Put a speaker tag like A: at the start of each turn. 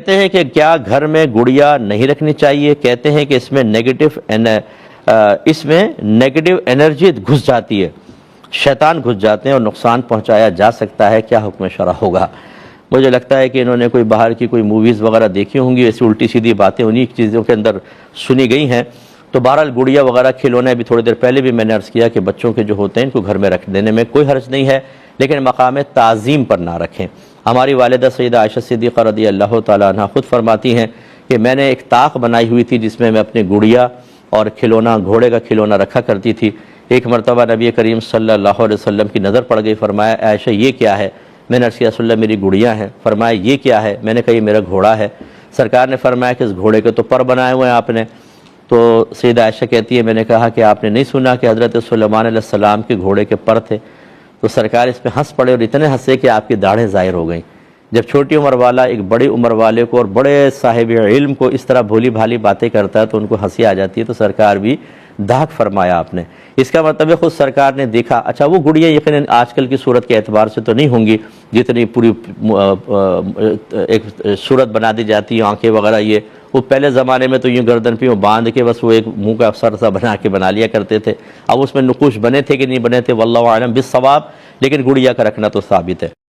A: کہتے ہیں کہ کیا گھر میں گڑیا نہیں رکھنی چاہیے؟ کہتے ہیں کہ اس میں نیگیٹو انرجی گھس جاتی ہے، شیطان گھس جاتے ہیں اور نقصان پہنچایا جا سکتا ہے، کیا حکم شرع ہوگا؟ مجھے لگتا ہے کہ انہوں نے کوئی باہر کی کوئی موویز وغیرہ دیکھی ہوں گی، ایسی الٹی سیدھی باتیں انہی چیزوں کے اندر سنی گئی ہیں۔ تو بہرحال گڑیا وغیرہ کھلونے بھی تھوڑی دیر پہلے بھی میں نے عرض کیا کہ بچوں کے جو ہوتے ہیں ان کو گھر میں رکھ دینے میں کوئی حرج نہیں ہے، لیکن مقام تعظیم پر نہ رکھیں۔ ہماری والدہ سیدہ عائشہ صدیقہ رضی اللہ تعالیٰ عنہ خود فرماتی ہیں کہ میں نے ایک طاق بنائی ہوئی تھی جس میں میں اپنے گڑیا اور کھلونا، گھوڑے کا کھلونا رکھا کرتی تھی۔ ایک مرتبہ نبی کریم صلی اللہ علیہ وسلم کی نظر پڑ گئی، فرمایا عائشہ یہ کیا ہے؟ میں نے عرض کیا رسول اللہ میری گڑیاں ہیں۔ فرمایا یہ کیا ہے؟ میں نے کہا یہ میرا گھوڑا ہے۔ سرکار نے فرمایا کہ اس گھوڑے کے تو پر بنائے ہوئے ہیں آپ نے۔ تو سیدہ عائشہ کہتی ہے میں نے کہا کہ آپ نے نہیں سنا کہ حضرت سلیمان علیہ السلام کے گھوڑے کے پر تھے؟ تو سرکار اس پہ ہنس پڑے اور اتنے ہنسے کہ آپ کی داڑھیں ظاہر ہو گئیں۔ جب چھوٹی عمر والا ایک بڑی عمر والے کو اور بڑے صاحب علم کو اس طرح بھولی بھالی باتیں کرتا ہے تو ان کو ہنسی آ جاتی ہے، تو سرکار بھی دھاک فرمایا آپ نے۔ اس کا مطلب ہے خود سرکار نے دیکھا۔ اچھا وہ گڑیاں یقیناً آج کل کی صورت کے اعتبار سے تو نہیں ہوں گی، جتنی پوری ایک صورت بنا دی جاتی ہے، آنکھیں وغیرہ، یہ وہ پہلے زمانے میں تو یوں گردن پہ باندھ کے بس وہ ایک منہ کا افسر سا بنا لیا کرتے تھے۔ اب اس میں نقوش بنے تھے کہ نہیں بنے تھے واللہ اعلم بالصواب، لیکن گڑیا کا رکھنا تو ثابت ہے۔